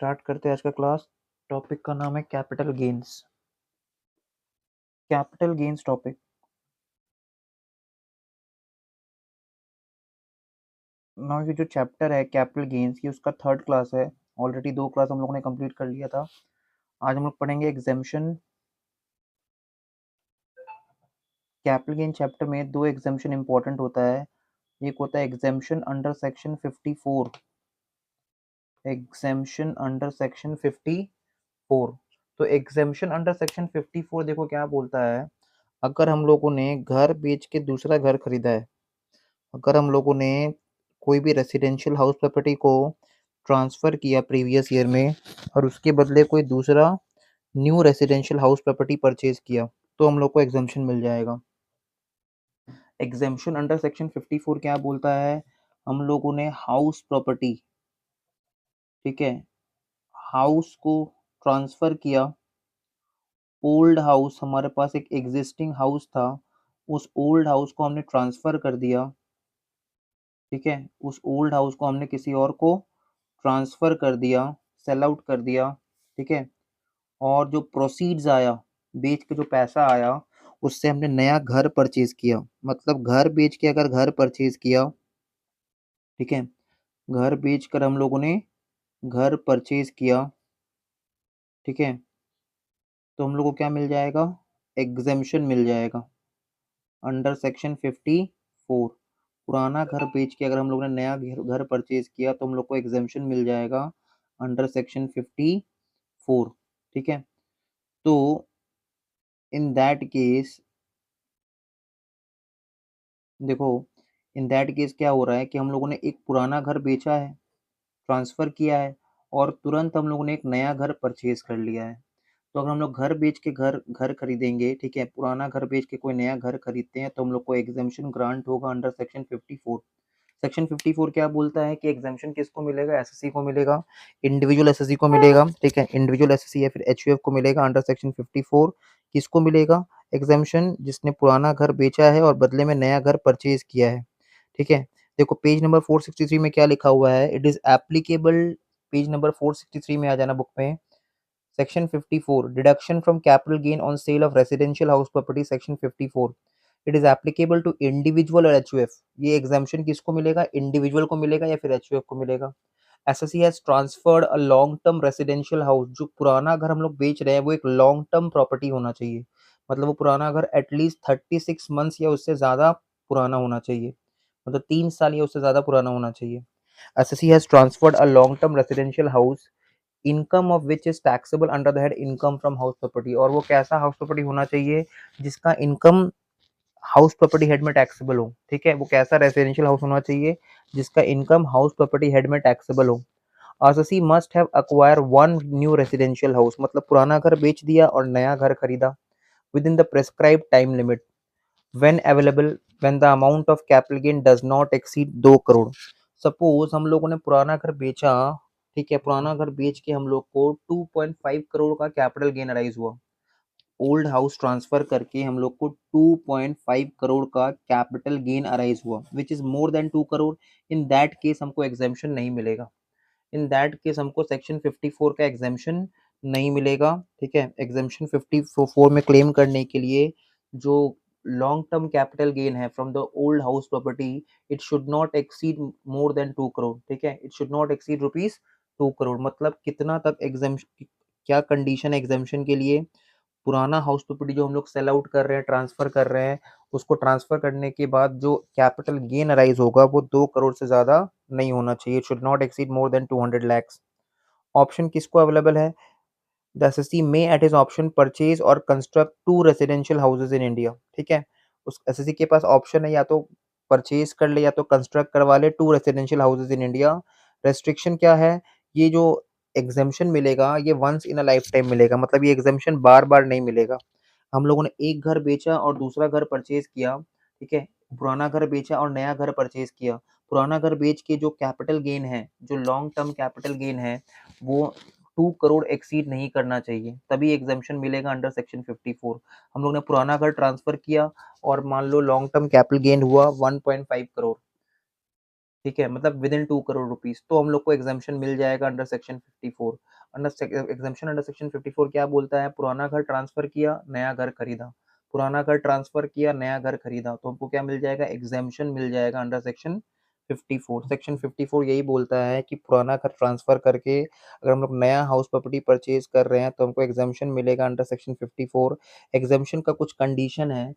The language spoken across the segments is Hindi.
स्टार्ट करते हैं आज का क्लास। टॉपिक का नाम है capital gains. Capital gains topic. Now ये जो चैप्टर है कैपिटल गेन्स की उसका थर्ड क्लास है। ऑलरेडी 2 क्लास हम लोगों ने कंप्लीट कर लिया था। आज हम लोग पढ़ेंगे एग्जेम्पशन। कैपिटल गेन चैप्टर में 2 एग्जेम्पशन इंपॉर्टेंट होता है। एक होता है exemption under section 54। Exemption under section 54। तो एग्जेम्पशन अंडर सेक्शन 54 देखो क्या बोलता है। अगर हम लोगों ने घर बेच के दूसरा घर खरीदा है, अगर हम लोगों ने कोई भी रेसिडेंशियल हाउस प्रॉपर्टी को ट्रांसफ़र किया प्रीवियस ईयर में और उसके बदले कोई दूसरा new residential house property purchase किया, तो हम लोग को एग्जम्पशन मिल जाएगा। एग्जम्पशन अंडर सेक्शन 54 क्या बोलता है। हम लोगों ने हाउस प्रॉपर्टी, ठीक है, हाउस को ट्रांसफ़र किया। ओल्ड हाउस, हमारे पास एक एग्जिस्टिंग हाउस था, उस ओल्ड हाउस को हमने ट्रांसफ़र कर दिया। ठीक है, उस ओल्ड हाउस को हमने किसी और को ट्रांसफ़र कर दिया, सेल आउट कर दिया। ठीक है, और जो प्रोसीड्स आया, बेच के जो पैसा आया, उससे हमने नया घर परचेज किया। मतलब घर बेच के अगर घर परचेज किया, ठीक है, घर बेच कर हम लोगों ने घर परचेज किया, ठीक है, तो हम लोग को क्या मिल जाएगा, एग्जेम्पशन मिल जाएगा अंडर सेक्शन 54। पुराना घर बेच के अगर हम लोगों ने नया घर परचेज किया तो हम लोग को एग्जेम्पशन मिल जाएगा अंडर सेक्शन 54। ठीक है, तो इन दैट केस देखो, इन दैट केस क्या हो रहा है कि हम लोगों ने एक पुराना घर बेचा है, ट्रांसफ़र किया है, और तुरंत हम लोगों ने एक नया घर परचेज कर लिया है। तो अगर हम लोग घर बेच के घर घर खरीदेंगे, ठीक है, पुराना घर बेच के कोई नया घर खरीदते हैं, तो हम लोग को एग्जेम्पशन ग्रांट होगा अंडर सेक्शन 54। सेक्शन 54 क्या बोलता है कि एग्जेम्पशन किसको मिलेगा, एसएससी को मिलेगा, इंडिविजुअल एसएससी को मिलेगा। ठीक है, इंडिविजुअल एसएससी या फिर एचयूएफ को मिलेगा अंडर सेक्शन 54। किसको मिलेगा एग्जेम्पशन, जिसने पुराना घर बेचा है और बदले में नया घर परचेज किया है। ठीक है, देखो पेज नंबर 463 में क्या लिखा हुआ है, it is applicable. Page number 463 में आ जाना बुक में। Section 54 deduction from capital gain on sale of residential house property, section 54 it is applicable to individual और एचयूएफ। ये एग्जाम्पशन किसको मिलेगा, इंडिविजुअल को मिलेगा या फिर एचयूएफ को मिलेगा। SSC has transferred a long term residential house. जो पुराना घर हम लोग बेच रहे हैं वो एक लॉन्ग टर्म प्रॉपर्टी होना चाहिए। मतलब वो पुराना घर एटलीस्ट 36 मंथ्स या उससे ज्यादा पुराना होना चाहिए। मतलब 3 साल या उससे ज्यादा पुराना होना चाहिए। SSC has transferred a long term residential house, income of which is taxable under the head income from house property. और वो कैसा हाउस प्रॉपर्टी होना चाहिए जिसका इनकम हाउस प्रॉपर्टी हेड में टैक्सेबल हो। ठीक है, वो कैसा रेसिडेंशियल हाउस होना चाहिए जिसका इनकम हाउस प्रॉपर्टी हेड में टैक्सेबल हो। SSC must have acquire one new residential house. मतलब पुराना घर बेच दिया और नया घर खरीदा with in the prescribe time limit when available when the amount of capital gain does not exceed 2 crore. Suppose हम लोगों ने पुराना घर बेचा, ठीक है, पुराना घर बेच के हम लोग को 2.5 करोड़ का कैपिटल गेन अराइज हुआ। ओल्ड हाउस ट्रांसफर करके हम लोग को 2.5 करोड़ का कैपिटल गेन अराइज हुआ, which is more than 2 crore. In that case हमको एग्जेम्पशन नहीं मिलेगा। इन दैट केस हमको सेक्शन 54 का एग्जेम्पशन नहीं मिलेगा। ठीक है, एग्जेम्पशन 54 में क्लेम करने के लिए जो लॉन्ग टर्म कैपिटल गेन है from the old house property, it should not exceed more then 2 crore. ठीक है, it should not exceed rupees 2 crore. मतलब कितना तक एग्जेम्पशन, क्या कंडीशन है एग्जेम्पशन के लिए, पुराना हाउस प्रॉपर्टी जो हम लोग सेल आउट कर रहे हैं, ट्रांसफर कर रहे हैं, उसको ट्रांसफर करने के बाद जो कैपिटल गेन अराइज होगा वो 2 करोड़ से ज्यादा नहीं होना चाहिए। It should not exceed more than 200 lakhs। Option किसको अवेलेबल है, the assessee may at his option purchase और construct 2 residential houses in India. ठीक है, उस एसएससी के पास ऑप्शन है या तो परचेज कर ले या तो कंस्ट्रक्ट करवा ले 2 residential houses in India. Restriction क्या है, ये जो एग्जेम्पशन मिलेगा ये once in a lifetime मिलेगा। मतलब ये एग्जेम्पशन बार बार नहीं मिलेगा। हम लोगों ने एक घर बेचा और दूसरा घर परचेज किया, ठीक है, पुराना घर बेचा और नया घर परचेज किया। पुराना घर बेच के जो कैपिटल गेन है, जो लॉन्ग टर्म कैपिटल गेन है, वो 2 करोड़ एक्सीड नहीं करना चाहिए, तभी एग्जेम्पशन मिलेगा अंडर सेक्शन 54। हम लोग ने पुराना घर ट्रांसफर किया और मान लो लॉन्ग टर्म कैपिटल गेन हुआ 1.5 करोड़, ठीक है, मतलब विद इन 2 करोड़ रुपीज़, तो हम लोग को एग्ज़म्पशन मिल जाएगा अंडर सेक्शन 54। एग्ज़म्पशन अंडर सेक्शन 54 क्या बोलता है? पुराना घर ट्रांसफ़र किया, नया घर खरीदा। पुराना घर ट्रांसफ़र किया, नया घर खरीदा, तो हमको क्या मिल जाएगा? एग्ज़म्पशन मिल जाएगा अंडर सेक्शन 54। सेक्शन 54 यही बोलता है कि पुराना घर ट्रांसफ़र करके अगर हम लोग नया हाउस प्रॉपर्टी परचेज़ कर रहे हैं, तो हमको एग्ज़म्पशन मिलेगा अंडर सेक्शन 54। एग्ज़म्पशन का कुछ कंडीशन है,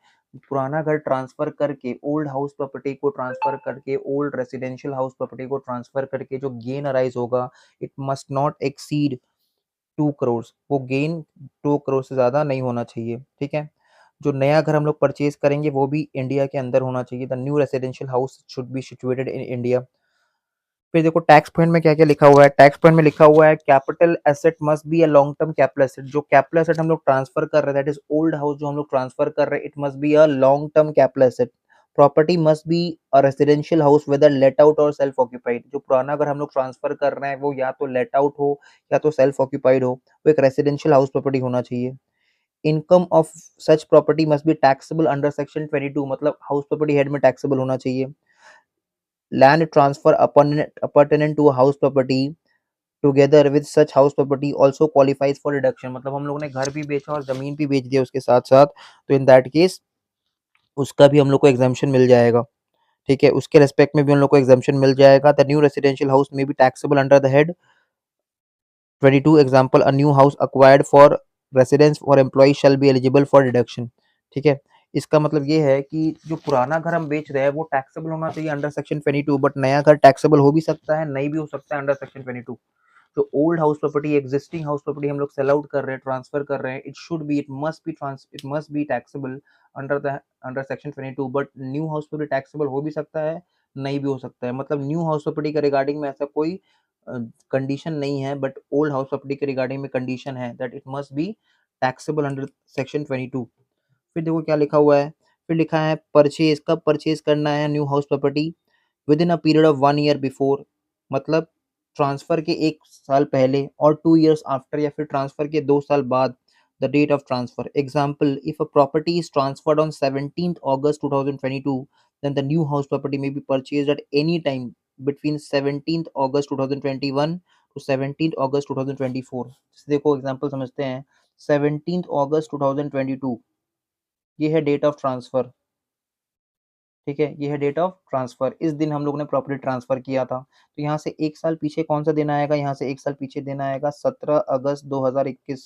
पुराना घर ट्रांसफर करके ओल्ड हाउस प्रॉपर्टी को ट्रांसफर करके ओल्ड रेसिडेंशियल हाउस प्रॉपर्टी को ट्रांसफर करके जो गेन अराइज होगा, it must not exceed 2 crore. वो गेन 2 करोड़ से ज़्यादा नहीं होना चाहिए, ठीक है? जो नया घर हम लोग परचेज़ करेंगे वो भी इंडिया के अंदर होना चाहिए। The new residential house should be situated in India. फिर देखो टैक्स पॉइंट में क्या-क्या लिखा हुआ है। टैक्स पॉइंट में लिखा हुआ है capital asset must be a long term capital asset. जो कैपिटल एसेट हम लोग ट्रांसफर कर रहे हैं, दैट इज ओल्ड हाउस जो हम लोग ट्रांसफर कर रहे हैं, it must be a long term capital asset. Property must be a residential house whether let out or self occupied. जो पुराना घर हम लोग ट्रांसफर कर रहे हैं वो या तो लेट आउट हो या तो सेल्फ ऑक्यूपाइड हो, वो एक रेसिडेंशियल हाउस प्रॉपर्टी होना चाहिए। Income of such property must be taxable under section 22, मतलब हाउस प्रॉपर्टी हेड में टैक्सेबल होना चाहिए। Land transfer appurtenant to house property together with such house property also qualifies for deduction. मतलब हम लोगों ने घर भी बेचा और जमीन भी बेच दिया उसके साथ साथ, तो इन दैट केस उसका भी हम लोग को एग्जाम्पशन मिल जाएगा। ठीक है, उसके रेस्पेक्ट में भी हम लोग को एग्जाम्पशन मिल जाएगा। द न्यू रेसिडेंशियल हाउस में be taxable under the head 22 example a new house acquired for residence for employ shall be eligible for deduction. ठीक है, इसका मतलब ये है कि जो पुराना घर हम बेच रहे हैं वो टैक्सेबल होना चाहिए अंडर सेक्शन 22, बट नया घर टैक्सेबल हो भी सकता है, नहीं भी हो सकता है अंडर सेक्शन 22। जो old house property existing house property हम लोग सेल आउट कर रहे हैं, ट्रांसफर कर रहे हैं, it must be taxable under section 22, but new house property taxable हो भी सकता है, नहीं भी हो सकता है। मतलब न्यू हाउस प्रॉपर्टी के रिगार्डिंग में ऐसा कोई कंडीशन नहीं है, बट ओल्ड हाउस प्रॉपर्टी के रिगार्डिंग में कंडीशन है that it must be taxable under section 22। फिर देखो क्या लिखा हुआ है। फिर लिखा है परचेज, कब परचेज करना है new house property? With in a period of 1 year before, मतलब ट्रांसफर के 1 साल पहले, और 2 इयर्स आफ्टर, या फिर ट्रांसफर के 2 साल बाद the date of transfer. Example, if a property is transferred on 17th August 2022, then the new house property may be purchased at any time between 17th August 2021 to 17th August 2024। जैसे देखो एग्जांपल समझते हैं। 17th August 2022 ये है डेट ऑफ ट्रांसफर। ठीक है, ये है डेट ऑफ ट्रांसफर। इस दिन हम लोग ने प्रॉपर्टी ट्रांसफर किया था, तो यहाँ से 1 साल पीछे कौन सा दिन आएगा? यहाँ से 1 साल पीछे दिन आएगा 17 अगस्त 2021।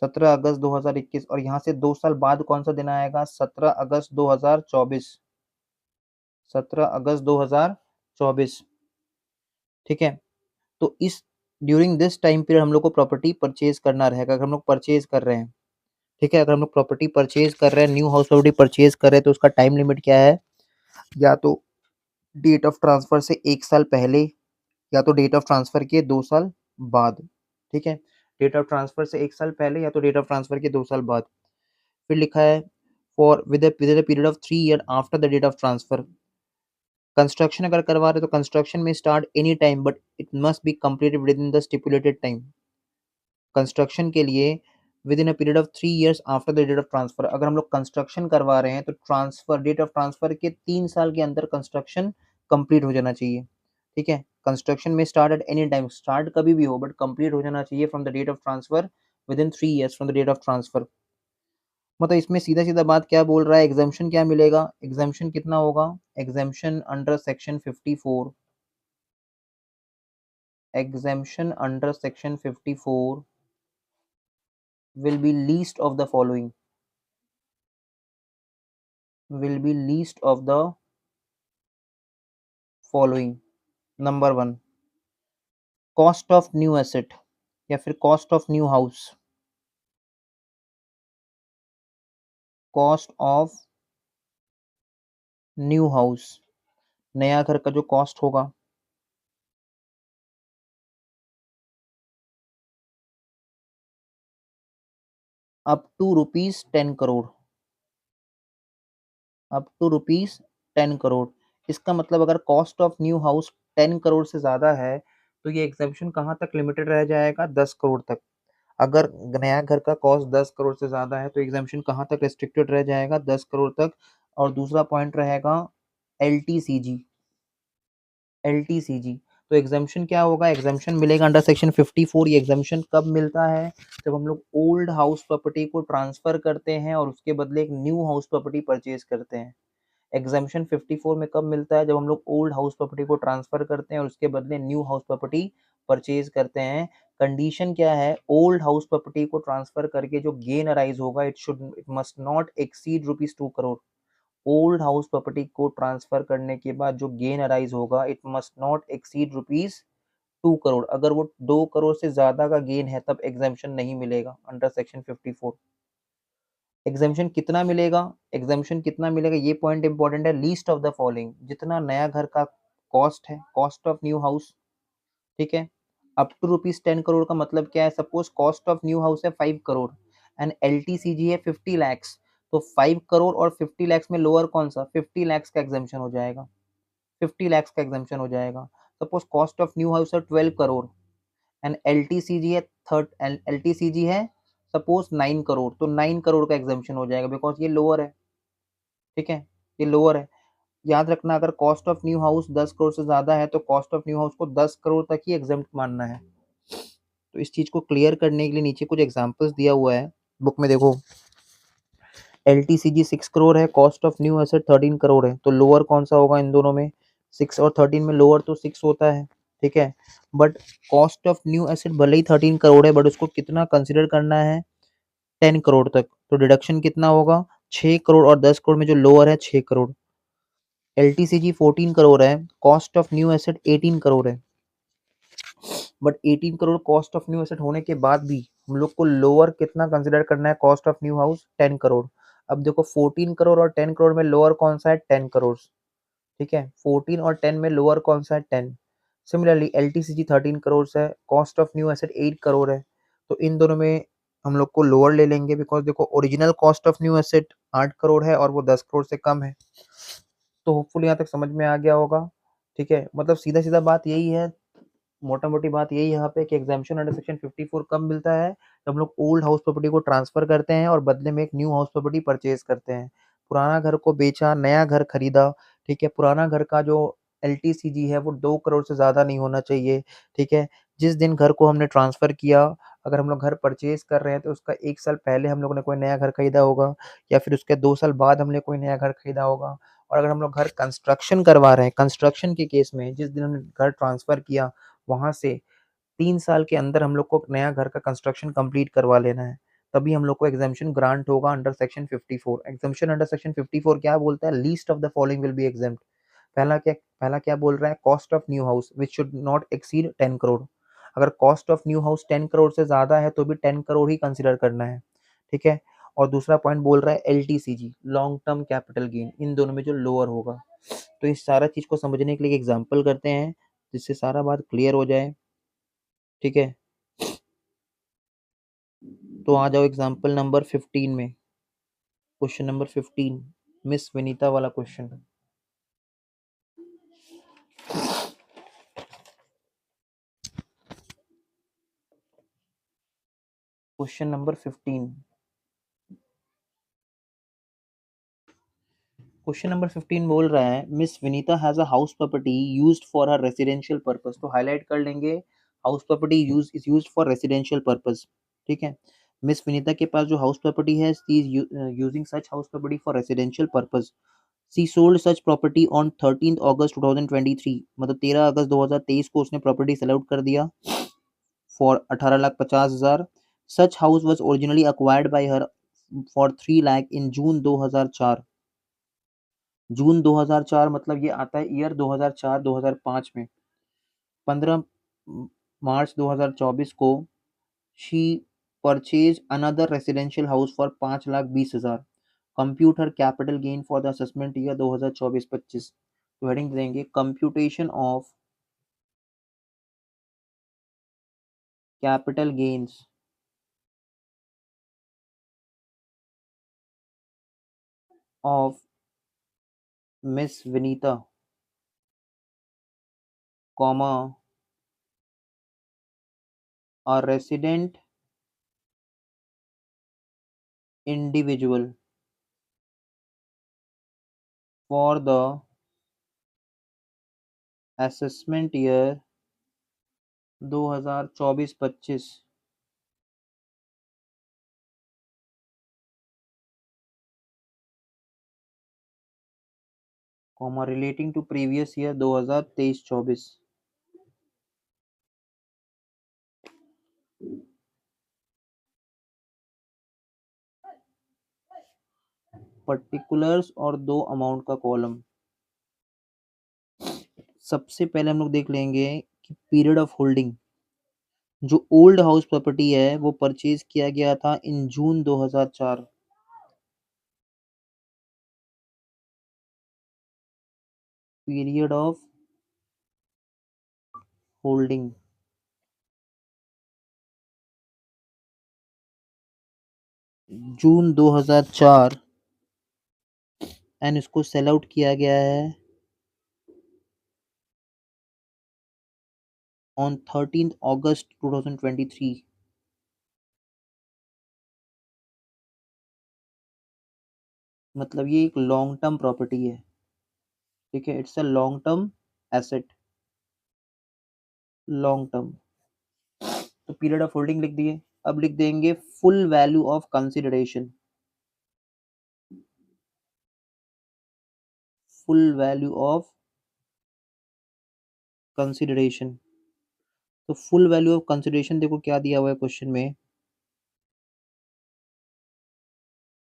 17 अगस्त 2021, और यहाँ से 2 साल बाद कौन सा दिन आएगा? 17 अगस्त 2024। 17 अगस्त 2024। ठीक है, तो इस ड्यूरिंग दिस टाइम पीरियड हम लोग को प्रॉपर्टी परचेज करना रहेगा। अगर हम लोग परचेज कर रहे हैं, ठीक है, अगर हम लोग प्रॉपर्टी परचेज कर रहे हैं, न्यू हाउस प्रॉपर्टी परचेज कर रहे हैं, तो उसका टाइम लिमिट क्या है? या तो डेट ऑफ ट्रांसफर से 1 साल पहले, या तो डेट ऑफ ट्रांसफर के 2 साल बाद। ठीक है, डेट ऑफ ट्रांसफर से 1 साल पहले या तो डेट ऑफ ट्रांसफर के 2 साल बाद। फिर लिखा है for with a period of 3 year after the date of transfer. Construction अगर करवा रहे तो कंस्ट्रक्शन में start any time, but it must be completed within the stipulated time. Construction के लिए within a period of 3 years after the date of transfer. अगर हम लोग कंस्ट्रक्शन करवा रहे हैं तो ट्रांसफर डेट ऑफ ट्रांसफर के 3 साल के अंदर कंस्ट्रक्शन कंप्लीट हो जाना चाहिए। ठीक है, कंस्ट्रक्शन में start at any time, start कभी भी हो बट कंप्लीट हो जाना चाहिए from the date of transfer within 3 years from the date of transfer. मतलब इसमें सीधा-सीधा बात क्या बोल रहा है, एग्जम्पशन क्या मिलेगा? एग्जम्पशन कितना होगा? Exemption under section 54, exemption under section 54 will be least of the following, will be least of the following। नंबर 1, कॉस्ट ऑफ न्यू एसेट या फिर cost of new house. Cost of new house, नया घर का जो कॉस्ट होगा, up to rupees 10 crore, up to rupees 10 crore. इसका मतलब अगर cost of new house 10 crore से ज़्यादा है तो ये एग्जेम्पशन कहाँ तक लिमिटेड रह जाएगा? 10 करोड़ तक। अगर नया घर का कॉस्ट 10 करोड़ से ज़्यादा है तो एग्जेम्पशन कहाँ तक रिस्ट्रिक्टेड रह जाएगा? 10 करोड़ तक। और दूसरा पॉइंट रहेगा LTCG, LTCG। तो एग्जाम्पशन क्या होगा, एग्जाम्पशन मिलेगा अंडर सेक्शन 54। ये एग्जाम्पशन कब मिलता है, जब हम लोग ओल्ड हाउस प्रॉपर्टी को ट्रांसफर करते हैं और उसके बदले एक न्यू हाउस प्रॉपर्टी परचेज करते हैं। एग्जाम्पशन 54 में कब मिलता है, जब हम लोग ओल्ड हाउस प्रॉपर्टी को ट्रांसफर करते हैं और उसके बदले न्यू हाउस प्रॉपर्टी परचेज करते हैं। कंडीशन क्या है, ओल्ड हाउस प्रॉपर्टी को ट्रांसफर करके जो गेन अराइज होगा it must not exceed ₹2 crore. Old house property को ट्रांसफर करने के बाद जो गेन अराइज होगा it must not exceed ₹2 crore. अगर वो 2 करोड़ से ज्यादा का गेन है तब एग्जाम्पशन नहीं मिलेगा अंडर सेक्शन 54। एग्जाम्पशन कितना मिलेगा, एग्जाम्पशन कितना मिलेगा, ये पॉइंट इंपॉर्टेंट है। लीस्ट ऑफ द फॉलोइंग, जितना नया घर का कॉस्ट है, कॉस्ट ऑफ न्यू हाउस, ठीक है, अप टू ₹10 करोड़ का मतलब क्या है, suppose cost of new house है 5 करोड़ एंड LTCG है 50 lakhs, तो 5 करोड़ और 50 lakhs में लोअर कौन सा, 50 lakhs का एग्जाम्पशन हो जाएगा, 50 lakhs का एग्जाम्पशन हो जाएगा। Suppose cost of new house है 12 करोड़ एंड LTCG है थर्ड LTCG है सपोज 9 करोड़, तो 9 करोड़ का एग्जाम्पशन हो जाएगा बिकॉज ये लोअर है, ठीक है, ये लोअर है। याद रखना, अगर cost of new house 10 crore से ज्यादा है तो कॉस्ट ऑफ न्यू हाउस को 10 करोड़ तक ही एग्जाम्प्ट मानना है। तो इस चीज को क्लियर करने के लिए नीचे कुछ एग्जांपल्स दिया हुआ है बुक में, देखो। LTCG 6 करोड़ है, cost of new asset 13 crore है, तो लोअर कौन सा होगा इन दोनों में, 6 और 13 में लोअर तो 6 होता है, ठीक है। But cost of new asset भले ही 13 करोड़ है बट उसको कितना कंसिडर करना है, 10 करोड़ तक, तो डिडक्शन कितना होगा, 6 करोड़, और 10 करोड़ में जो लोअर है 6 करोड़। LTCG 14 करोड़ है, cost of new asset 18 crore है, but 18 crore cost of new asset होने के बाद भी हम लोग को लोअर कितना कंसिडर करना है, cost of new house 10 crore. अब देखो 14 करोड़ और 10 करोड़ में लोअर कौन सा है, 10 करोड़, ठीक है, 14 और 10 में लोअर कौन सा है, 10। सिमिलरली LTCG 13 करोड़ है, cost of new asset 8 crore है, तो इन दोनों में हम लोग को लोअर ले लेंगे बिकॉज देखो original cost of new asset 8 crore है और वो 10 करोड़ से कम है। तो होपफुल यहाँ तक समझ में आ गया होगा, ठीक है। मतलब सीधा सीधा बात यही है, मोटा मोटी बात यही है यहाँ पे कि एग्जाम्पशन अंडर सेक्शन 54 कब मिलता है, जब हम लोग ओल्ड हाउस प्रॉपर्टी को ट्रांसफर करते हैं और बदले में एक न्यू हाउस प्रॉपर्टी परचेज करते हैं। पुराना घर को बेचा, नया घर खरीदा, ठीक है। पुराना घर का जो LTCG है वो 2 करोड़ से ज्यादा नहीं होना चाहिए, ठीक है। जिस दिन घर को हमने ट्रांसफर किया, अगर हम लोग घर परचेज कर रहे हैं तो उसका 1 साल पहले हम लोगों ने कोई नया घर खरीदा होगा या फिर उसके 2 साल बाद हमने कोई नया घर खरीदा होगा। और अगर हम लोग घर कंस्ट्रक्शन करवा रहे हैं, कंस्ट्रक्शन के केस में जिस दिन हमने घर ट्रांसफर किया वहां से 3 साल के अंदर हम लोग को नया घर का कंस्ट्रक्शन कंप्लीट करवा लेना है, तभी हम लोग को एग्जाम्पशन ग्रांट होगा under section 54। Exemption under section 54 क्या बोलता है, least of the following will be exempt. पहला क्या बोल रहा है, cost of new house which should not exceed 10 crore. अगर cost of new house 10 crore से ज्यादा है तो भी 10 करोड़ ही कंसिडर करना है, ठीक है। और दूसरा पॉइंट बोल रहा है LTCG, long term capital gain, इन दोनों में जो लोअर होगा। तो इस सारा चीज को समझने के लिए एग्जाम्पल करते हैं जिससे सारा बात क्लियर हो जाए, ठीक है। तो आ जाओ एग्जाम्पल नंबर 15 में, क्वेश्चन नंबर 15, मिस विनीता वाला question. Question number 15, question number 15 बोल रहा है miss Vinita has a house property used for her residential purpose. तो हाईलाइट कर लेंगे, house property used for residential purpose, ठीक है। मिस विनीता के पास जो हाउस प्रॉपर्टी है, she is using such house property for residential purpose. She sold such property on 13 August 2023, मतलब 13 अगस्त 2023 को उसने प्रॉपर्टी सेल आउट कर दिया for 18,50,000। Such house was originally acquired by her for 3 lakh in June 2004। June 2004 मतलब ये आता है ईयर 2004-2005 में। 15 मार्च 2024 को she purchase another residential house for 5,20,000। Compute her capital gain for the assessment year 2024-25। तो हेडिंग देंगे computation of capital gains of miss Vinita, comma a resident individual for the assessment year 2024-25 comma relating to previous year 2023-24 particulars और 2 अमाउंट का कॉलम। सबसे पहले हम लोग देख लेंगे कि पीरियड ऑफ होल्डिंग। जो ओल्ड हाउस प्रॉपर्टी है वो परचेज किया गया था इन June 2004। Period of holding June 2004 and इसको सेल आउट किया गया है ऑन 13 अगस्त 2023। मतलब ये एक लॉन्ग टर्म प्रॉपर्टी है, ठीक है, it's a long term asset, long term. तो पीरियड ऑफ होल्डिंग लिख दिए। अब लिख देंगे full value of consideration. Full value of consideration. तो फुल वैल्यू ऑफ कंसिडरेशन देखो क्या दिया हुआ है क्वेश्चन में।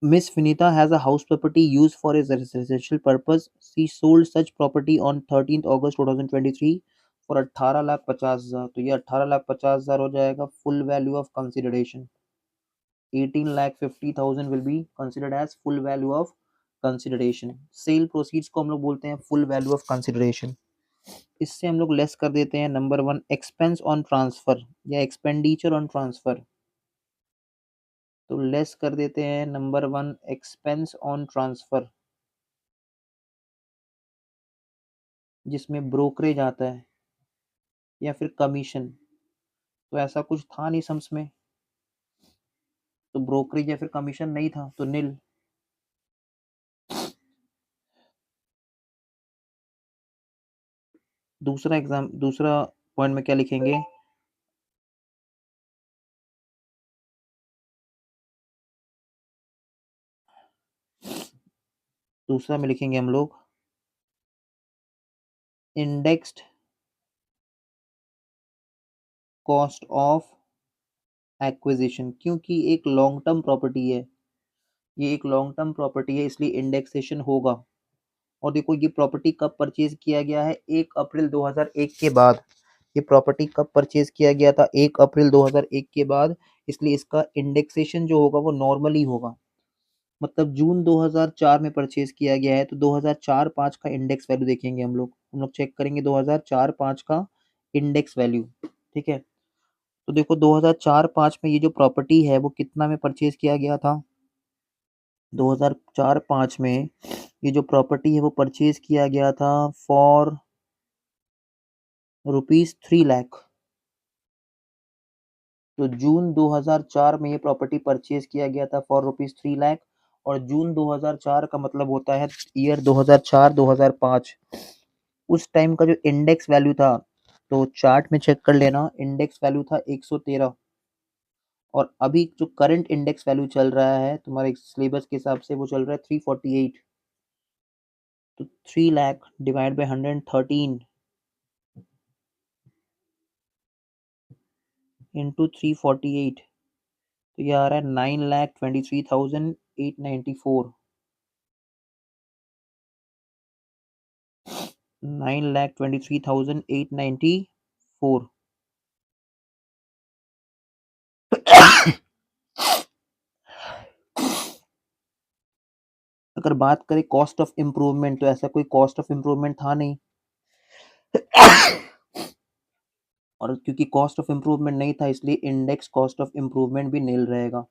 Miss Vinita has a house property used for a residential purpose. She sold such property on 13th August 2023 for 18,50,000। तो ये 18,50,000 हो जाएगा full value of consideration. 18,50,000 will be considered as full value of consideration। Sale proceeds को हम लोग बोलते हैं फुल वैल्यू ऑफ कंसिडरेशन। इससे हम लोग लेस कर देते हैं नंबर 1 एक्सपेंस ऑन ट्रांसफर या एक्सपेंडिचर ऑन ट्रांसफर। तो लेस कर देते हैं नंबर 1 एक्सपेंस ऑन ट्रांसफर, जिसमें ब्रोकरेज आता है या फिर कमीशन। तो ऐसा कुछ था नहीं सम्स में, तो ब्रोकरेज या फिर कमीशन नहीं था तो नील। दूसरा पॉइंट में क्या लिखेंगे, दूसरा में लिखेंगे हम लोग इंडेक्स्ड कॉस्ट ऑफ एक्विजिशन। क्योंकि एक लॉन्ग टर्म प्रॉपर्टी है, ये एक लॉन्ग टर्म प्रॉपर्टी है इसलिए इंडेक्सेशन होगा। और देखो ये प्रॉपर्टी कब परचेज किया गया है, 1 अप्रैल 2001 के बाद। ये प्रॉपर्टी कब परचेज किया गया था, 1 अप्रैल 2001 के बाद, इसलिए इसका इंडेक्सेशन जो होगा वो नॉर्मली होगा। मतलब जून 2004 में परचेज किया गया है तो 2004-5 का इंडेक्स वैल्यू देखेंगे हम लोग चेक करेंगे 2004-5 का इंडेक्स वैल्यू, ठीक है। तो देखो 2004-5 में ये जो प्रॉपर्टी है वो कितना में परचेज किया गया था, 2004-5 में ये जो प्रॉपर्टी है वो परचेज किया गया था फॉर ₹3 लाख। तो जून 2004 में ये प्रॉपर्टी परचेज किया गया था फॉर ₹3 लाख। और जून 2004 का मतलब होता है ईयर 2004-2005। उस टाइम का जो इंडेक्स वैल्यू था, तो चार्ट में चेक कर लेना, इंडेक्स वैल्यू था 113। और अभी जो करंट इंडेक्स वैल्यू चल रहा है तुम्हारे सिलेबस के हिसाब से वो चल रहा है 348। तो 3 लाख डिवाइड बाय 113 इंटू 348, तो ये आ रहा है 9,23,894। 9,23,894। अगर बात करें कॉस्ट ऑफ इम्प्रूवमेंट, तो ऐसा कोई कॉस्ट ऑफ इम्प्रूवमेंट था नहीं। और क्योंकि कॉस्ट ऑफ इम्प्रूवमेंट नहीं था इसलिए इंडेक्स कॉस्ट ऑफ इम्प्रूवमेंट भी नील रहेगा।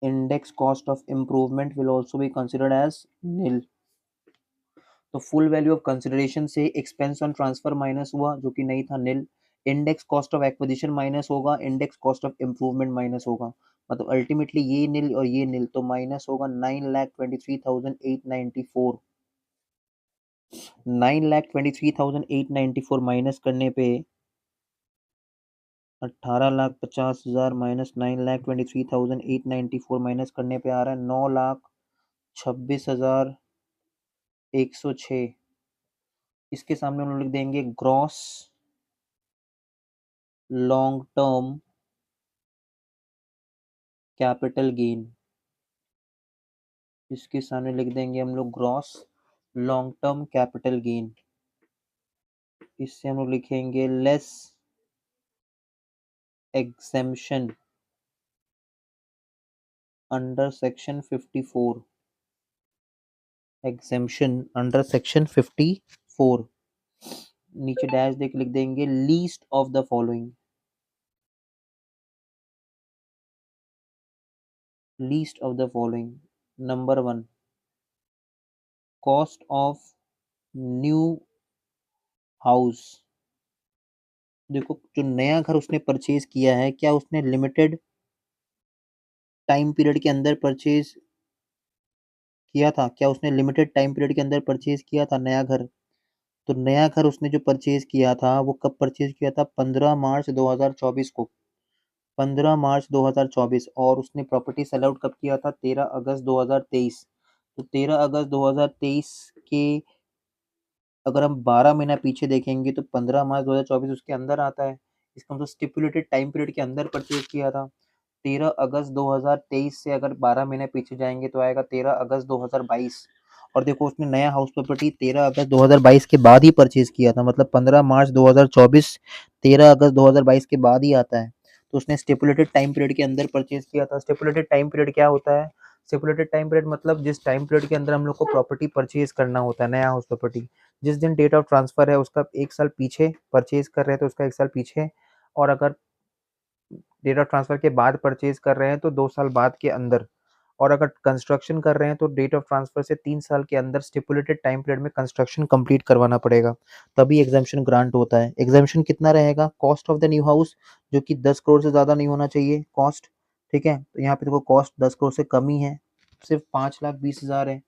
Index cost of improvement will also be considered as nil. तो फुल वैल्यू ऑफ कंसिडरेशन से एक्सपेंस ऑन ट्रांसफर माइनस हुआ जो कि नहीं था nil. Index cost of acquisition minus होगा, index cost of improvement minus होगा। मतलब अल्टीमेटली ये नील और ये नील, तो माइनस होगा 9,23,894। 9,23,894 माइनस करने पे 18,50,000 माइनस 9,23,894 माइनस करने पे आ रहा है 9,26,106। इसके सामने हम लोग लिख देंगे gross long term capital gain. इसके सामने लिख देंगे हम लोग gross long term capital gain. इससे हम लोग लिखेंगे less exemption under section 54। Exemption under section 54। नीचे डैश देके लिख देंगे least of the following. Least of the following. Number 1, cost of new house. देखो जो नया घर उसने परचेज किया है, क्या उसने लिमिटेड टाइम पीरियड के अंदर परचेज किया था? क्या उसने लिमिटेड टाइम पीरियड के अंदर परचेज किया था नया घर? तो नया घर उसने जो परचेज किया था वो कब परचेज किया था? 15 मार्च 2024 को। 15 मार्च 2024। और उसने प्रॉपर्टी सेल आउट कब किया था? 13 अगस्त 2023। तो 13 अगस्त 2023 के अगर हम 12 महीना पीछे देखेंगे तो 15 मार्च 2024 उसके अंदर आता है। इसका मतलब स्टिपुलेटेड टाइम पीरियड के अंदर परचेज किया था। 13 अगस्त 2023 से अगर 12 महीने पीछे जाएंगे तो आएगा 13 अगस्त 2022। और देखो उसने नया हाउस प्रॉपर्टी 13 अगस्त 2022 के बाद ही परचेज किया था, मतलब 15 मार्च 2024 13 अगस्त 2022 के बाद ही आता है। तो उसने स्टिपुलेटेड टाइम पीरियड के अंदर परचेज किया था। स्टिपुलेटेड टाइम पीरियड क्या होता है? स्टिपुलेटेड टाइम पीरियड मतलब जिस टाइम पीरियड के अंदर हम लोग को प्रॉपर्टी परचेज करना होता है, नया हाउस प्रॉपर्टी, जिस दिन डेट ऑफ ट्रांसफर है उसका 1 साल पीछे परचेज कर रहे हैं तो उसका 1 साल पीछे, और अगर डेट ऑफ ट्रांसफर के बाद परचेज कर रहे हैं तो 2 साल बाद के अंदर, और अगर कंस्ट्रक्शन कर रहे हैं तो डेट ऑफ ट्रांसफर से 3 साल के अंदर स्टिपुलेटेड टाइम पीरियड में कंस्ट्रक्शन कंप्लीट करवाना पड़ेगा, तभी एग्जाम्पशन ग्रांट होता है। एग्जाम्पशन कितना रहेगा? Cost of the new house, जो कि 10 करोड़ से ज़्यादा नहीं होना चाहिए कॉस्ट, ठीक है। तो यहाँ पे देखो कॉस्ट 10 करोड़ से कम ही है, सिर्फ 5,20,000 है,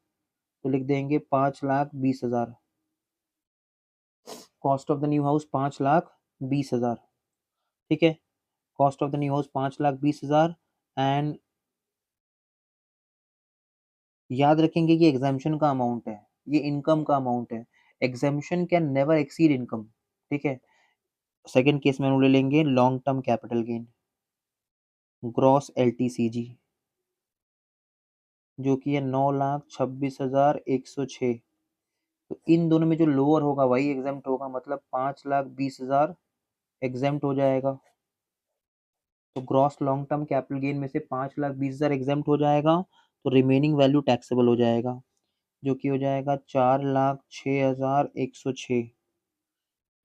तो लिख देंगे 5,20,000। Cost of the new house 5,20,000, ठीक है। Cost of the new house 5,20,000। And याद रखेंगे कि एग्जाम्पशन का अमाउंट है, ये इनकम का अमाउंट है। Exemption can never exceed income, ठीक है। सेकंड केस में हम ले लेंगे long term capital gain, gross LTCG, जो कि है 9,26,106। तो इन दोनों में जो लोअर होगा वही एग्जाम्प्ट होगा, मतलब 5,20,000 एग्जाम्प्ट हो जाएगा। तो gross long term capital gain में से 5,20,000 एग्जाम्प्ट हो जाएगा, तो रिमेनिंग वैल्यू टैक्सेबल हो जाएगा, जो कि हो जाएगा 4,06,106।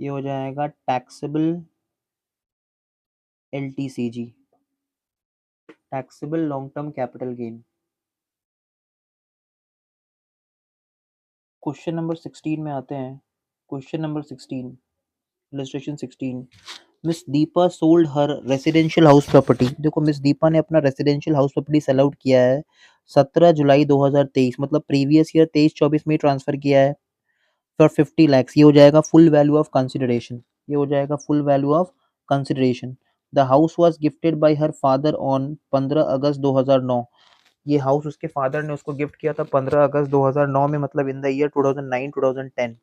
ये हो जाएगा taxable LTCG, taxable long term capital gain. Question number 16 में आते हैं। Question number 16, illustration 16। Miss Deepa sold her residential house property. देखो मिस दीपा ने अपना residential house property sell out किया है 17 जुलाई 2023, मतलब प्रीवियस ईयर 23-24 में ट्रांसफर किया है फॉर 50 lakhs। ये हो जाएगा फुल वैल्यू ऑफ कंसिडरेशन। ये हो जाएगा full value of consideration. The house was gifted bye her father on 15 अगस्त 2009। ये हाउस उसके फादर ने उसको गिफ्ट किया था 15 अगस्त 2009 में, मतलब इन द ईयर 2009-2010।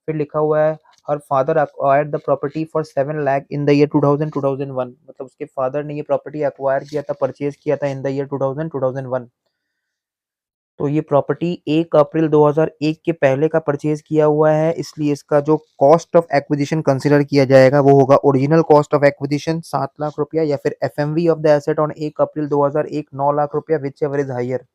फिर लिखा हुआ है her father acquired the property for 7 lakh in the year 2000-2001, मतलब उसके फादर ने ये प्रॉपर्टी एक्वायर किया था, परचेज किया था इन द ईयर 2000-2001। तो ये प्रॉपर्टी 1 अप्रैल 2001 के पहले का परचेज किया हुआ है, इसलिए इसका जो कॉस्ट ऑफ एक्विजिशन कंसीडर किया जाएगा वो होगा original cost of acquisition 7 lakh रुपया, या फिर FMV of the asset on 1 April 2001 9 lakh रुपया, whichever is higher.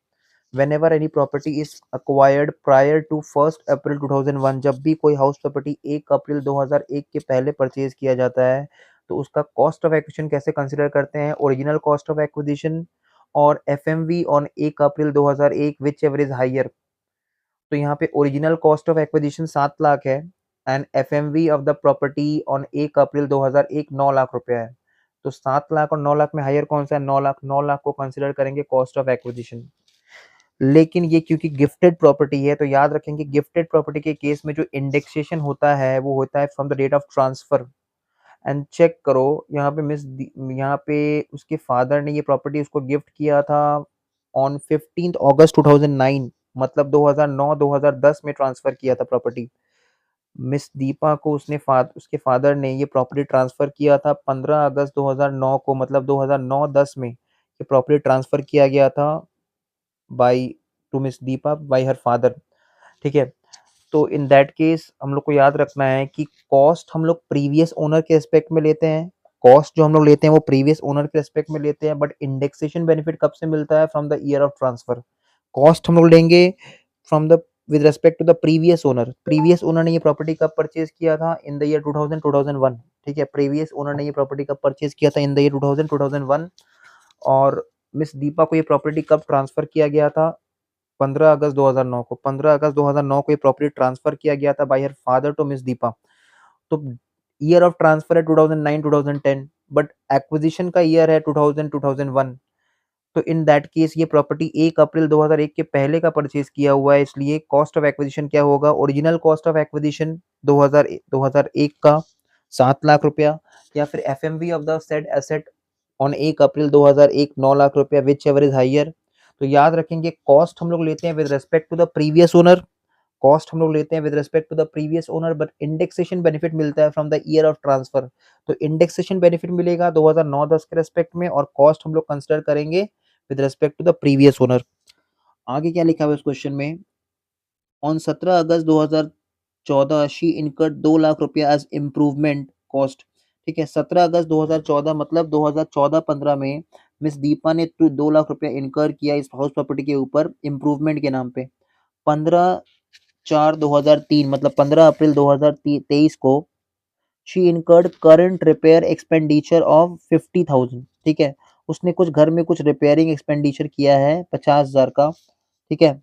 whenever any property is acquired prior to 1st April 2001, जब भी कोई हाउस प्रॉपर्टी 1 अप्रैल 2001 के पहले परचेज किया जाता है तो उसका कॉस्ट ऑफ एक्विजिशन कैसे कंसीडर करते हैं? ओरिजिनल कॉस्ट ऑफ एक्विजिशन और FMV on 1 April 2001 whichever is higher. तो यहाँ पे original cost of acquisition 7 lakh है and FMV of the property on 1 April 2001 9 lakh रुपया है। तो 7 लाख और 9 लाख में हायर कौन सा है? 9 लाख। 9 लाख को कंसिडर करेंगे कॉस्ट ऑफ एक्विजिशन। लेकिन ये क्योंकि गिफ्टेड प्रॉपर्टी है तो याद रखेंगे गिफ्टेड प्रॉपर्टी के केस में जो इंडेक्सेशन होता है वो होता है from the date of transfer. And check करो यहाँ पे यहाँ पे उसके फादर ने ये प्रॉपर्टी उसको गिफ्ट किया था ऑन 15 अगस्त 2009, मतलब 2009-2010 में ट्रांसफर किया था प्रॉपर्टी। मिस दीपा को उसके फादर ने ये प्रॉपर्टी ट्रांसफर किया था 15 अगस्त 2009 को, मतलब 2009-10 में ये प्रॉपर्टी ट्रांसफर किया गया था by two miss Deepa bye her father. ठीक है, तो इन दैट केस हम लोग को याद रखना है कि कॉस्ट हम लोग प्रीवियस ओनर के रिस्पेक्ट में लेते हैं। कॉस्ट जो हम लोग लेते हैं वो प्रीवियस ओनर के रिस्पेक्ट में लेते हैं, बट इंडेक्सेशन बेनिफिट कब से मिलता है? From the year of transfer. Cost हम लोग लेंगे from the with respect to the previous owner. Previous owner ने ये प्रॉपर्टी कब परचेज किया था? In the year 2000-2001। ठीक है, प्रीवियस ओनर ने ये प्रॉपर्टी कब परचेज किया था? In the year 2000-2001। और मिस दीपा को ये प्रॉपर्टी कब ट्रांसफर किया गया था? 15 अगस्त 2009 को। 15 अगस्त 2009 को ये प्रॉपर्टी ट्रांसफर किया गया था by her father to miss Deepa. तो ईयर ऑफ ट्रांसफर है 2009-2010, बट एक्विजिशन का ईयर है 2000-2001। तो इन दैट केस ये प्रॉपर्टी 1 अप्रैल 2001 के पहले का परचेज किया हुआ है, इसलिए कॉस्ट ऑफ एक्विजिशन क्या होगा? ओरिजिनल कॉस्ट ऑफ एक्विजिशन 2001 का 7 लाख रुपया, या फिर FMV of the said asset on 1 April 2001 9 lakh रुपया, विच एवर इज हायर। तो याद रखेंगे कॉस्ट हम लोग लेते हैं with respect to the previous owner. Cost हम लोग लेते हैं with respect to the previous owner, but indexation benefit मिलता है from the year of transfer. तो इंडेक्सेशन बेनिफिट मिलेगा 2009-10 के रेस्पेक्ट में, और कॉस्ट हम लोग कंसिडर करेंगे with respect to the previous owner. आगे क्या लिखा हुआ है इस क्वेश्चन में? On 17 August 2014 she incurred 2 lakh रुपया एज इम्प्रूवमेंट कॉस्ट। ठीक है, 17 अगस्त 2014 मतलब 2014-15 में मिस दीपा ने 2 लाख रुपया इनकर किया इस हाउस प्रॉपर्टी के ऊपर इम्प्रूवमेंट के नाम पे। 15/4/2003 मतलब 15 अप्रैल 2023 को she incurred current repair expenditure of 50,000। ठीक है, उसने कुछ घर में कुछ रिपेयरिंग एक्सपेंडिचर किया है 50,000 का। ठीक है,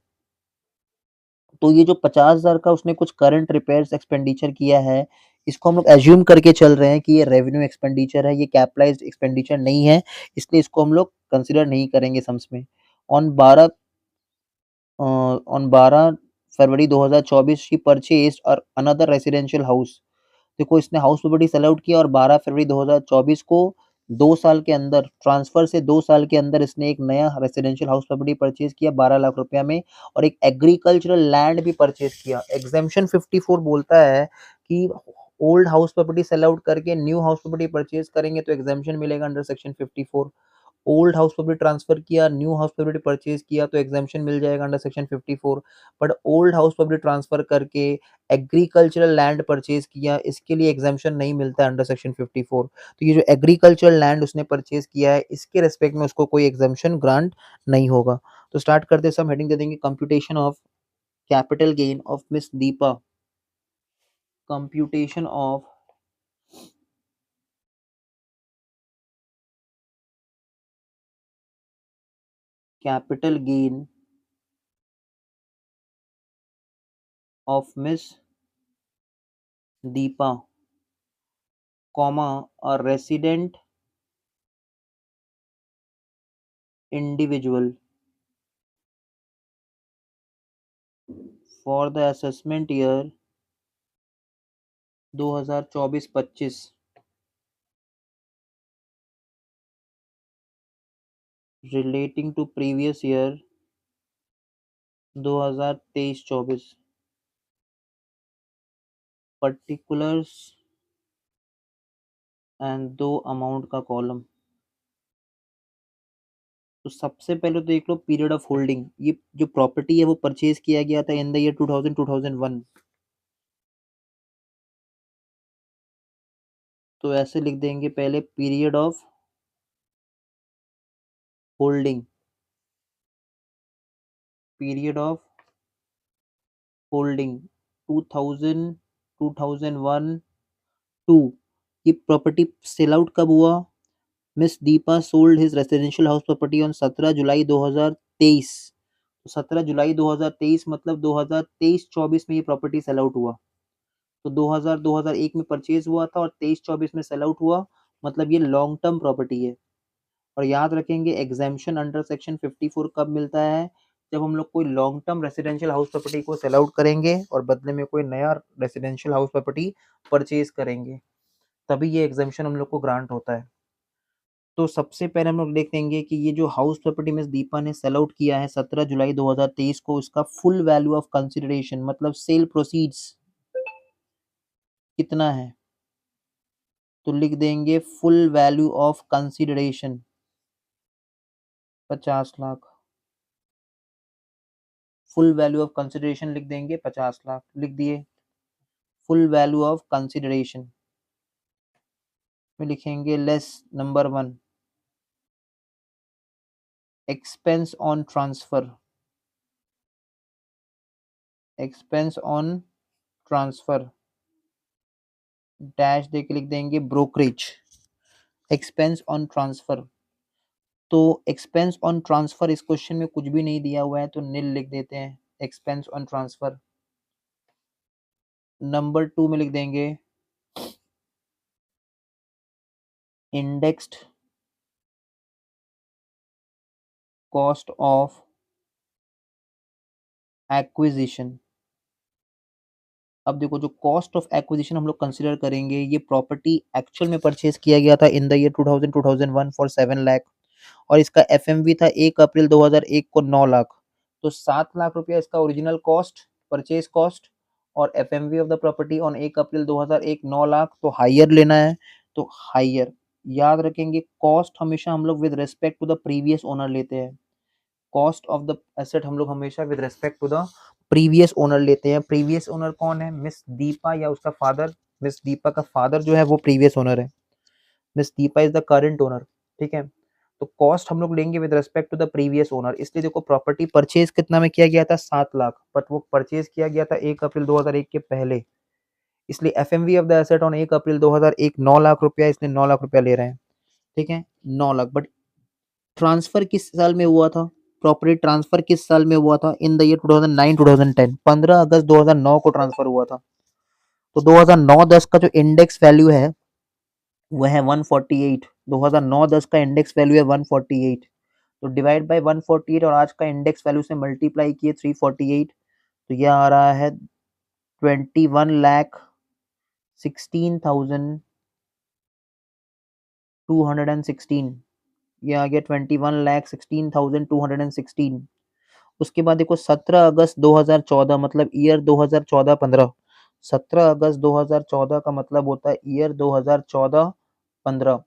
तो ये जो 50,000 का उसने कुछ करंट रिपेयर्स एक्सपेंडिचर किया है, इसको हम लोग एज्यूम करके चल रहे हैं कि ये रेवेन्यू एक्सपेंडिचर है, ये कैपिटलाइज्ड एक्सपेंडिचर नहीं है, इसलिए इसको हम लोग कंसीडर नहीं करेंगे सम्स में। On 12 February 2024 she purchased another residential house. देखो इसने हाउस प्रॉपर्टी सेल आउट किया और 12 फरवरी 2024 को 2 साल के अंदर, ट्रांसफर से 2 साल के अंदर इसने एक नया रेजिडेंशियल हाउस प्रॉपर्टी परचेज किया 12 लाख रुपया में, और एक एग्रीकल्चरल लैंड भी परचेज किया। एग्जेम्पशन 54 बोलता है कि old house property sell out करके न्यू हाउस प्रॉपर्टी परचेज करेंगे तो एग्जेम्पशन मिलेगा under section 54। Old house property transfer किया, न्यू हाउस प्रॉपर्टी परचेज किया तो एग्जेम्पशन मिल जाएगा under section 54। But old house property transfer करके एग्रीकल्चरल लैंड परचेज किया, इसके लिए एग्जेम्पशन नहीं मिलता है अंडर सेक्शन 54। तो ये जो एग्रीकल्चरल लैंड उसने परचेज किया है इसके रेस्पेक्ट में उसको कोई एग्जेम्पशन ग्रांट नहीं होगा। तो स्टार्ट करते सब हेडिंग दे देंगे computation of capital gain of miss Deepa. Computation of capital gain of miss Deepa comma a resident individual for the assessment year 2024-25 relating to previous year 2023-24 particulars and दो अमाउंट का कॉलम। तो सबसे पहले तो देख लो पीरियड ऑफ होल्डिंग। ये जो प्रॉपर्टी है वो परचेज किया गया था इन द ईयर 2000-2001। तो ऐसे लिख देंगे पहले period of holding, period of holding 2000 2001 two. ये प्रॉपर्टी सेल आउट कब हुआ? Miss Deepa sold his residential house property on 17 July 2023। तो 17 जुलाई 2023 मतलब 2023-24 में ये प्रॉपर्टी सेल आउट हुआ। तो 2001 में परचेज हुआ था और 23-24 में सेल आउट हुआ, मतलब ये लॉन्ग टर्म प्रॉपर्टी है। और याद रखेंगे एग्जेम्पशन अंडर सेक्शन 54 कब मिलता है? जब हम लोग कोई long term residential house property को सेल आउट करेंगे और बदले में कोई नया रेसिडेंशियल हाउस प्रॉपर्टी परचेज करेंगे, तभी ये एग्जम्पशन हम लोग को ग्रांट होता है। तो सबसे पहले हम लोग देख लेंगे कि ये जो हाउस प्रॉपर्टी मिस दीपा ने सेल आउट किया है 17 जुलाई 2023 को, इसका फुल वैल्यू ऑफ कंसिडरेशन मतलब सेल प्रोसीड्स कितना है, तो लिख देंगे full value of consideration 50 lakh. Full value of consideration लिख देंगे 50 लाख, लिख दिए। फुल वैल्यू ऑफ कंसिडरेशन में लिखेंगे less number 1 expense on transfer, expense on transfer dash देके लिख देंगे ब्रोकरेज, एक्सपेंस ऑन ट्रांसफर। तो एक्सपेंस ऑन ट्रांसफर इस क्वेश्चन में कुछ भी नहीं दिया हुआ है तो नील लिख देते हैं एक्सपेंस ऑन ट्रांसफर। नंबर 2 में लिख देंगे इंडेक्स्ड कॉस्ट ऑफ एक्विजिशन। अब देखो जो कॉस्ट ऑफ एक्विजिशन हम लोग कंसीडर करेंगे, ये प्रॉपर्टी एक्चुअल में परचेज किया गया था in the year 2000-2001 for 7 lakh और इसका एफएमवी था 1 अप्रैल 2001 को 9 लाख। तो 7 लाख रुपया इसका ओरिजिनल कॉस्ट, परचेज कॉस्ट, और FMV of the property on 1 April 2001 9 lakh, तो हायर लेना है। तो हायर याद रखेंगे, कॉस्ट हमेशा हम लोग with respect to the previous owner लेते हैं। कॉस्ट ऑफ द एसेट हम लोग हमेशा with respect to the previous owner लेते हैं। प्रीवियस ओनर कौन है? मिस दीपा या उसका फादर। मिस दीपा का फादर जो है वो प्रीवियस ओनर है। Miss Deepa is the current owner. ठीक है, तो कॉस्ट हम लोग लेंगे with respect to the previous owner. इसलिए देखो प्रॉपर्टी परचेज कितना में किया गया था? 7 लाख, बट वो परचेज किया गया था 1 अप्रैल 2001 के पहले, इसलिए FMV of the asset on 1 April 2001 9 lakh रुपया, इसलिए 9 लाख रुपया ले रहे हैं। ठीक है, 9 लाख। बट ट्रांसफर किस साल में हुआ था? प्रॉपर्टी ट्रांसफर किस साल में हुआ था? इन द ईयर 2009-2010, 15 अगस्त 2009 को ट्रांसफर हुआ था। तो 2009-10 का जो इंडेक्स वैल्यू है वो है 148। 2009-10 का इंडेक्स वैल्यू है 148, तो डिवाइड बाय 148 और आज का इंडेक्स वैल्यू से मल्टीप्लाई किए 348, तो यह आ रहा है 21,16,216। ये आ गया 21,16,216। उसके बाद देखो 17 अगस्त 2014 मतलब ईयर 2014-15। 17 अगस्त 2014 का मतलब होता है year 2014-15।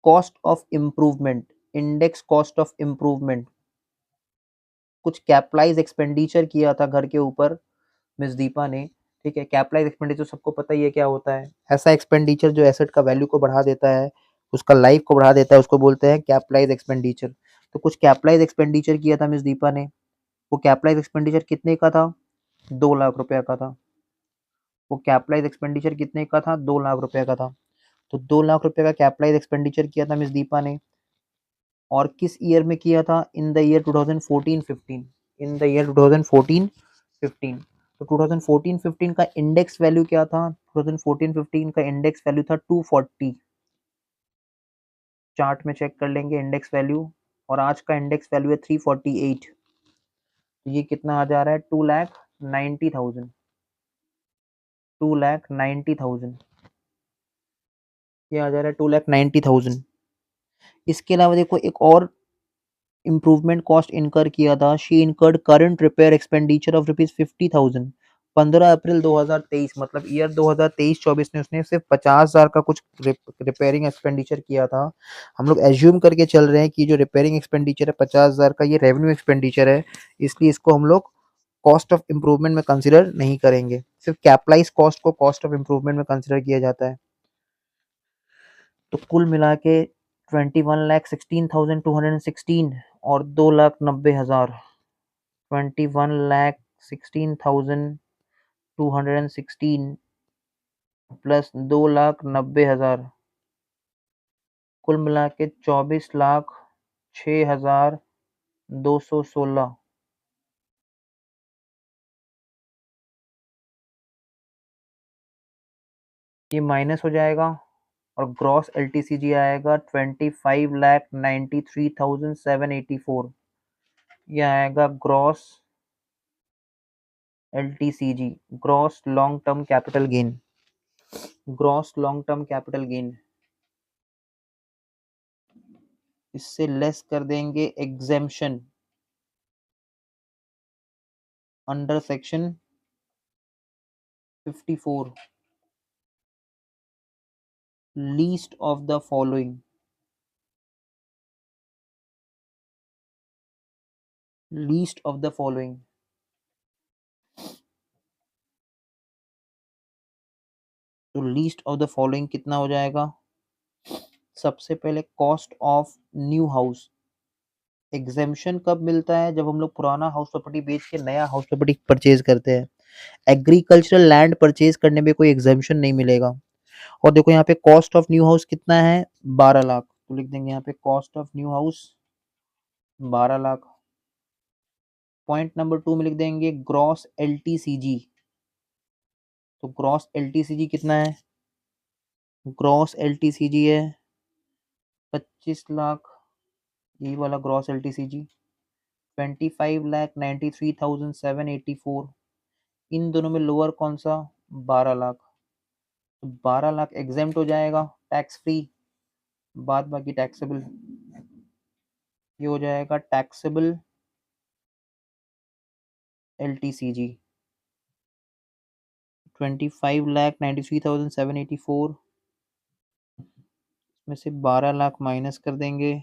Cost of improvement, index cost of improvement, कुछ कैपिटलाइज एक्सपेंडिचर किया था घर के ऊपर मिस दीपा ने। ठीक है, कैपिटलाइज एक्सपेंडिचर सबको पता ही है क्या होता है। ऐसा एक्सपेंडिचर जो एसेट का वैल्यू को बढ़ा देता है, उसका लाइफ को बढ़ा देता है, उसको बोलते हैं कैपिटलाइज एक्सपेंडिचर। तो कुछ कैपिटलाइज एक्सपेंडिचर किया था मिस दीपा ने। वो कैपिटलाइज एक्सपेंडिचर कितने का था? 2 लाख रुपया का था। वो कैपिटलाइज एक्सपेंडिचर कितने का था? 2 लाख रुपया का था। तो 2 लाख रुपए का कैपिटलाइज एक्सपेंडिचर किया था मिस दीपा ने। और किस ईयर में किया था? In the year 2014-15। In the year 2014-15। तो 2014-15 का इंडेक्स वैल्यू क्या था? 2014-15 का इंडेक्स वैल्यू था 240। चार्ट में चेक कर लेंगे इंडेक्स वैल्यू, और आज का इंडेक्स वैल्यू है 348। तो ये कितना आ जा रहा है? 2,90,000। 2,90,000 ये आ जा रहा है 2,90,000। इसके अलावा देखो एक और इम्प्रूवमेंट कॉस्ट इनकर किया था। She incurred current repair expenditure of ₹50,000। 15 अप्रैल 2023 मतलब ईयर 2023-24 में उसने सिर्फ 50,000 का कुछ रिपेयरिंग एक्सपेंडिचर किया था। हम लोग एज्यूम करके चल रहे हैं कि जो रिपेयरिंग एक्सपेंडिचर है 50,000 का, ये रेवेन्यू एक्सपेंडिचर है, इसलिए इसको हम लोग कॉस्ट ऑफ इम्प्रूवमेंट में कंसिडर नहीं करेंगे। सिर्फ कैपिटलाइज कॉस्ट को कॉस्ट ऑफ इम्प्रूवमेंट में कंसिडर किया जाता है। तो कुल मिला के 21,16,216 और 2,90,000, 21,16,216 प्लस 2,90,000, कुल मिला के 24,06,216। ये माइनस हो जाएगा और ग्रॉस एलटीसीजी आएगा 25,93,784। ये आएगा gross LTCG, gross long term capital gain, gross long term capital gain. इससे लेस कर देंगे exemption under section 54, least of the following, least of the following. तो लीस्ट ऑफ द फॉलोइंग कितना हो जाएगा? सबसे पहले cost of new house. Exemption कब मिलता है? जब हम लोग पुराना हाउस प्रॉपर्टी बेच के नया हाउस प्रॉपर्टी परचेज करते हैं। एग्रीकल्चरल लैंड परचेज करने में कोई एग्जेम्पशन नहीं मिलेगा। और देखो यहाँ पे कॉस्ट ऑफ न्यू हाउस कितना है? 12 लाख। तो लिख देंगे यहाँ पे cost of new house 12 lakh. Point number 2 में लिख देंगे ग्रॉस LTCG। तो ग्रॉस LTCG कितना है? ग्रॉस LTCG है 25 लाख, यही वाला ग्रॉस LTCG। 25,93,784। इन दोनों में लोअर कौन सा? 12 लाख। तो 12 लाख एग्जेम्प्ट हो जाएगा टैक्स फ्री, बाद बाकी टैक्सेबल। ये हो जाएगा टैक्सेबल LTCG। 25,93,784 में से 12 लाख माइनस कर देंगे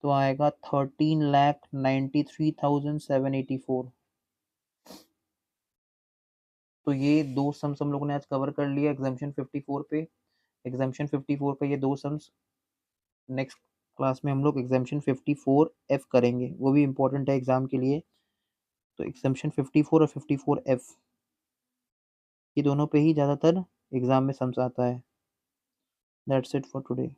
तो आएगा 13,93,784। तो ये दो सम्स हम लोगों ने आज कवर कर लिया एग्जाम्पशन 54 पे। एग्जाम्पशन 54 पे ये दो सम्स। नेक्स्ट क्लास में हम लोग एग्जाम्पशन 54F करेंगे, वो भी इम्पोर्टेंट है एग्जाम के लिए। तो एग्जाम्पशन 54 और 54F ये दोनों पे ही ज़्यादातर एग्जाम में सम्स आता है। That's it for today.